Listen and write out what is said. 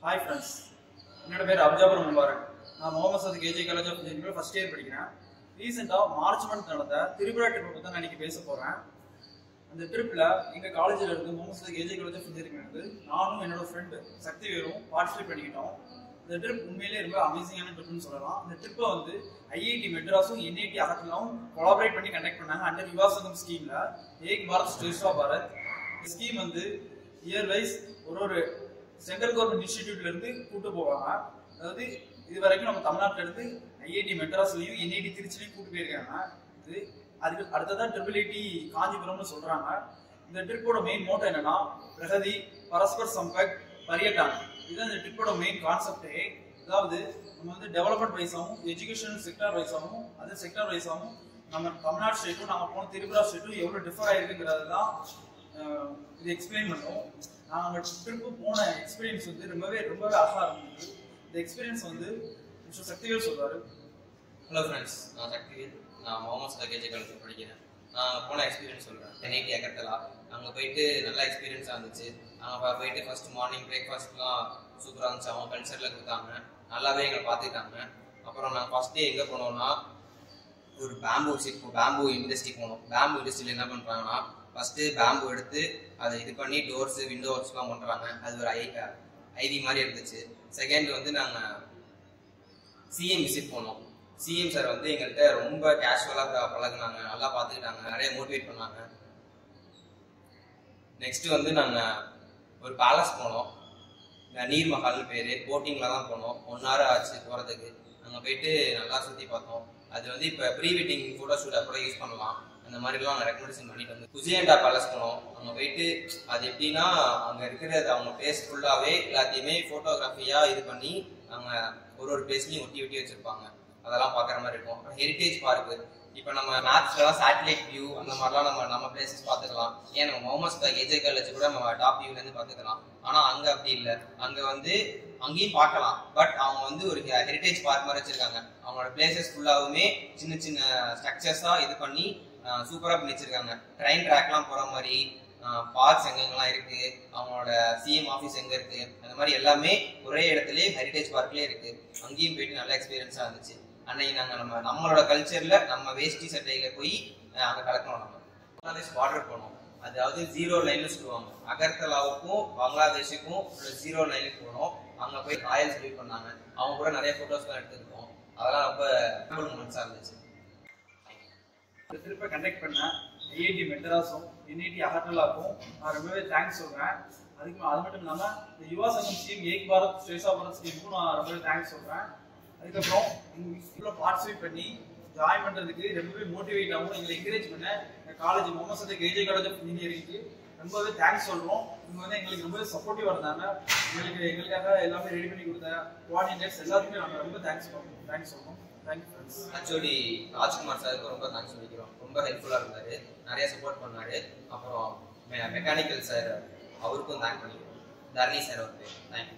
Hi friends, என்னோட பேர் அப்ஜாபர் முபாரக். நான் Mohamed Sadiq KJ college of engineering first year படிக்கிறேன். ரீசெண்டாக மார்ச் மந்த் நடந்த திரிபுரா ட்ரிப்பை பற்றி நான் இன்னைக்கு பேச போகிறேன். அந்த ட்ரிப்பில் எங்கள் காலேஜில் இருந்து Mohamed Sadiq KJ college of engineering வந்து நானும் என்னோட ஃப்ரெண்டு சக்தி வேரும் பார்ட்டிசிபேட் பண்ணிக்கிட்டோம். இந்த ட்ரிப் உண்மையிலேயே ரொம்ப அமேசிங்கான ட்ரிப்னு சொல்லலாம். இந்த ட்ரிப்பை வந்து ஐஐடி மெட்ராஸும் என்ஐடி அகர்டலாவும் கொலாபரேட் பண்ணி கண்டக்ட் பண்ணாங்க அண்டர் யுவா சங்கம் ஸ்கீமில் ஏக் பாரத் ஸ்ரேஷ்டா பாரத். இந்த ஸ்கீம் வந்து இயர் வைஸ் ஒரு சென்ட்ரல் கவர்மெண்ட் இன்ஸ்டிடியூட்ல இருந்து கூட்டு போவாங்க. அதாவது இது வரைக்கும் நம்ம தமிழ்நாட்டில இருந்து ஐஐடி மெட்ராஸ்லயும் என்ஐடி திருச்சிலையும் கூட்டு போயிருக்காங்க. இது அதுக்கு அடுத்ததான் IIIT காஞ்சிபுரம்னு சொல்றாங்க. இந்த ட்ரிப்போட மெயின் மோட்டோ என்னன்னா பிரகதி பரஸ்பர் சம்பக் பரியட்டான். இதுதான் இந்த ட்ரிப்போட மெயின் கான்செப்டே. அதாவது நம்ம வந்து டெவலப்மெண்ட் வைஸாகவும் எஜுகேஷன் செக்டார் வைஸாகவும் அதர் செக்டார் வைஸாகவும் நம்ம தமிழ்நாடு ஸ்டேட்டும் நம்ம போன திரிபுரா ஸ்டேட்டும் எவ்வளவு டிஃபர் ஆயிருக்குங்கிறது தான் இது எக்ஸ்பிளைன் பண்ணுவோம். நாங்கள் ட்ரிப்பு போன எக்ஸ்பீரியன்ஸ் வந்து ரொம்பவே அழகாக இருந்தது. இந்த எக்ஸ்பீரியன்ஸ் வந்து மிஸ்டர் சக்திவேல் சொல்வார். ஹலோ ஃப்ரெண்ட்ஸ், நான் சக்திவேல். நான் முகமது சதிக் கேஜே காலேஜில் படிக்கிறேன். நான் போன எக்ஸ்பீரியன்ஸ் சொல்கிறேன். என்ஐடி அகர்டலா அங்கே போயிட்டு நல்ல எக்ஸ்பீரியன்ஸாக இருந்துச்சு. அங்கே போயிட்டு ஃபர்ஸ்ட் மார்னிங் பிரேக்ஃபாஸ்ட்லாம் சூப்பராக இருந்துச்சு. அவங்க கல்ச்சரில் கொடுத்தாங்க, நல்லாவே எங்களை பார்த்துக்கிட்டாங்க. அப்புறம் நாங்கள் ஃபர்ஸ்ட் டே எங்கே போனோம்னா ஒரு பேம்பு இண்டஸ்ட்ரி போனோம். பேம்பு இண்டஸ்ட்ரியில் என்ன பண்ணுறாங்கன்னா ஃபர்ஸ்ட்டு பேம்பு எடுத்து அதை இது பண்ணி டோர்ஸு விண்டோஸ்லாம் பண்ணுறாங்க. அது ஒரு ஐவி மாதிரி இருந்துச்சு. செகண்ட் வந்து நாங்கள் சிஎம் விசிட் போனோம். சிஎம் சார் வந்து எங்கள்கிட்ட ரொம்ப கேஷுவலாக பழகுனாங்க, நல்லா பார்த்துக்கிட்டாங்க, நிறைய மோட்டிவேட் பண்ணாங்க. நெக்ஸ்ட் வந்து நாங்கள் ஒரு பேலஸ் போனோம். நீர் மஹால்னு பேர். போட்டிங்கில் தான் போனோம். 1 hour ஆச்சு போகிறதுக்கு. அங்கே போயிட்டு நல்லா சுற்றி பார்த்தோம். அது வந்து இப்போ ப்ரீ வெட்டிங் ஃபோட்டோ ஷூட்டாக கூட யூஸ் பண்ணலாம். அந்த மாதிரிலாம் நாங்கள் ரெக்கமெண்டேஷன் பண்ணிட்டு வந்து குஜியண்டா பேலஸ் போனோம். அங்கே போயிட்டு அது எப்படின்னா அங்கே இருக்கிறது அவங்க பிளேஸ் ஃபுல்லாகவே எல்லாத்தையுமே ஃபோட்டோகிராஃபியாக இது பண்ணி அங்கே ஒரு பிளேஸ்லையும் ஒட்டி வச்சுருப்பாங்க. அதெல்லாம் பார்க்குற மாதிரி இருக்கும். ஹெரிட்டேஜ் பார்க்கு இப்போ நம்ம மேப்ஸ்லாம் சேட்டலைட் வியூ அந்த மாதிரிலாம் நம்ம பிளேசஸ் பார்த்துக்கலாம். ஏன் நம்ம முகமது சதிக் கேஜே காலேஜ் கூட நம்ம டாப் வியூலேருந்து பார்த்துக்கலாம். ஆனால் அங்கே அப்படி இல்லை. அங்கே வந்து அங்கேயும் பார்க்கலாம், பட் அவங்க வந்து ஒரு ஹெரிட்டேஜ் பார்க் மாதிரி வச்சுருக்காங்க. அவங்களோட பிளேசஸ் ஃபுல்லாகவுமே சின்ன சின்ன ஸ்ட்ரக்சர்ஸாக இது பண்ணி சூப்பராக பண்ணி வச்சிருக்காங்க. ட்ரெயின் ட்ராக்லாம் போகிற மாதிரி பார்க்ஸ் எங்கெங்கெல்லாம் இருக்கு, அவங்களோட சிஎம் ஆஃபீஸ் எங்கே இருக்கு, அந்த மாதிரி எல்லாமே ஒரே இடத்துல ஹெரிட்டேஜ் பார்க்லேயே இருக்கு. அங்கேயும் போயிட்டு நல்ல எக்ஸ்பீரியன்ஸாக இருந்துச்சு. அன்னைக்கு நாங்கள் நம்மளோட கல்ச்சரில் நம்ம வேஷ்டி சட்டையில் போய் அங்கே கலக்கணும். நம்ம பங்களாதேஷ் பார்டர் போனோம். அதாவது 0 லைன்னு சொல்லுவாங்க. அகர்தலாவுக்கும் பங்களாதேஷுக்கும் 0 லைனுக்கு போனோம். அங்கே போய் ராயல்ஸ் வெயிட் பண்ணாங்க. அவங்க கூட நிறைய ஃபோட்டோஸ்லாம் எடுத்துருக்கோம். அதெல்லாம் ரொம்ப மனசாக இருந்துச்சு. இந்த ட்ரிப்பை கண்டக்ட் பண்ண ஐஐடி மெட்ராஸும் என்ஐடி அகர்டலாவுக்கும் நான் ரொம்பவே தேங்க்ஸ் சொல்கிறேன். அது மட்டும் இல்லாமல் இந்த யுவா சங்கம் ஸ்கீம் ஏக் பாரத் ஸ்ரேஷ்டா பாரத் ஸ்கீமுக்கும் நான் ரொம்பவே தேங்க்ஸ் சொல்கிறேன். அதுக்கப்புறம் இவ்வளோ பார்ட்டிசிபேட் பண்ணி ஜாயின் பண்ணுறதுக்கு ரொம்பவே மோட்டிவேட் ஆகும் எங்களை என்கரேஜ் பண்ண college Mohammed Sadiq KJ college of இன்ஜினியரிங்க்கு ரொம்பவே தேங்க்ஸ் சொல்கிறோம். இவங்க வந்து எங்களுக்கு ரொம்பவே சப்போர்ட்டிவாக இருந்தாங்க. எங்களுக்காக எல்லாமே ரெடி பண்ணி கொடுத்த கோஆர்டினேட்டர்ஸ் எல்லாத்துக்குமே நாங்கள் ரொம்ப தேங்க்ஸ் சொல்கிறோம். ஆக்சுவலி ராஜ்குமார் சாருக்கு ரொம்ப தேங்க்ஸ் சொல்லிக்கிறோம். ரொம்ப ஹெல்ப்ஃபுல்லாக இருந்தார், நிறைய சப்போர்ட் பண்ணார். அப்புறம் மெக்கானிக்கல் சார் அவருக்கும் தேங்க் பண்ணிக்கிறோம். தர்ணி சார் அவருக்கு தேங்க்யூ.